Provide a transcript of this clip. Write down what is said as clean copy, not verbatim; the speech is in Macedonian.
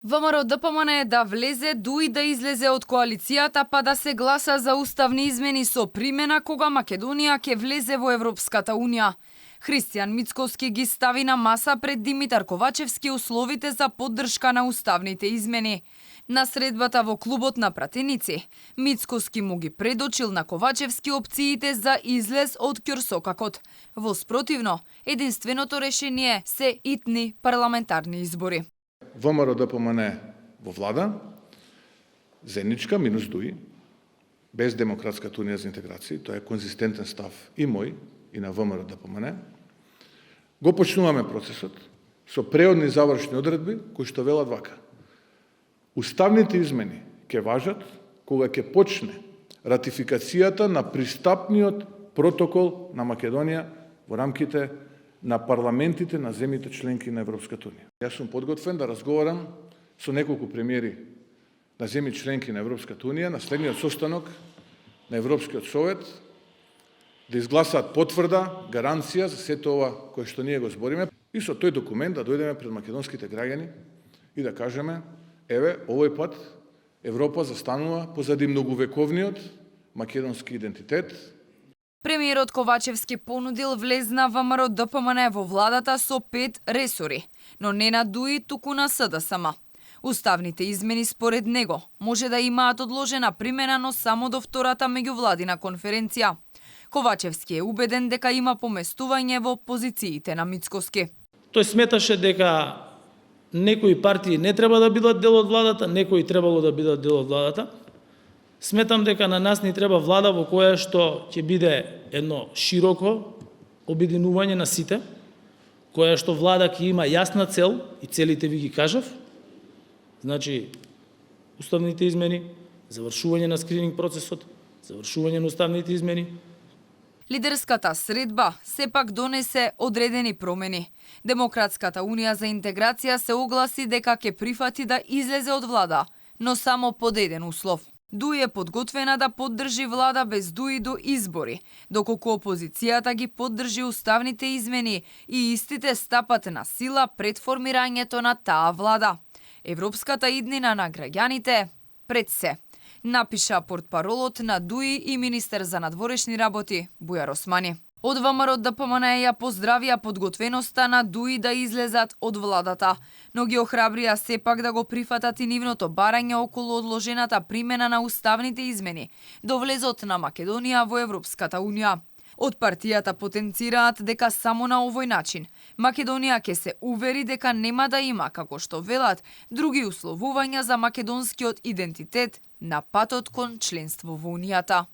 ВМРО ДПМН е да влезе, дуи да излезе од коалицијата, па да се гласа за уставни измени со примена кога Македонија ќе влезе во Европската Унија. Христијан Мицкоски ги стави на маса пред Димитар Ковачевски условите за поддршка на уставните измени. На средбата во клубот на пратеници, Мицкоски му ги предочил на Ковачевски опциите за излез од ќорсокакот. Во спротивно, единственото решение се итни парламентарни избори. ВМРО ДПМН во влада, зеничка минус ДУИ, без Демократската унија за интеграција, тоа е конзистентен став и мој, и на ВМРО ДПМН. Го почнуваме процесот со преодни завршни одредби кои што велат вака. Уставните измени ќе важат кога ќе почне ратификацијата на пристапниот протокол на Македонија во рамките на парламентите на земјите членки на Европската унија. Јас сум подготвен да разговарам со неколку премиери на земји членки на Европската унија на следниот состанок на Европскиот совет да изгласаат потврда, гаранција за сето ова кое што ние го збориме и со тој документ да дојдеме пред македонските граѓани и да кажеме еве, овој пат Европа застанува позади многувековниот македонски идентитет. Премиерот Ковачевски понудил влезна ВМРО ДПМН во владата со 5 ресори, но не на ДУИ, туку на СДСМ. Уставните измени според него може да имаат одложена примена, но само до втората меѓувладина конференција. Ковачевски е убеден дека има поместување во позициите на Мицкоски. Тој сметаше дека некои партии не треба да бидат дел од владата, некои требало да бидат дел од владата. Сметам дека на нас ни треба влада во која што ќе биде едно широко обединување на сите, која што влада ќе има јасна цел и целите ви ги кажав. Значи, уставните измени, завршување на скрининг процесот, завршување на уставните измени. Лидерската средба сепак донесе одредени промени. Демократската унија за интеграција се огласи дека ќе прифати да излезе од влада, но само под еден услов. ДУИ е подготвена да поддржи влада без ДУИ до избори, доколку опозицијата ги поддржи уставните измени и истите стапат на сила пред формирањето на таа влада. Европската иднина на граѓаните пред се, напиша портпаролот на ДУИ и министер за надворешни работи Бујар Османи. Од ВМРО ДПМН ја поздравија подготвеноста на ДУИ да излезат од владата, но ги охрабрија сепак да го прифатат и нивното барање околу одложената примена на уставните измени до влезот на Македонија во Европската унија. Од партијата потенцираат дека само на овој начин Македонија ќе се увери дека нема да има, како што велат, други условувања за македонскиот идентитет на патот кон членство во Унијата.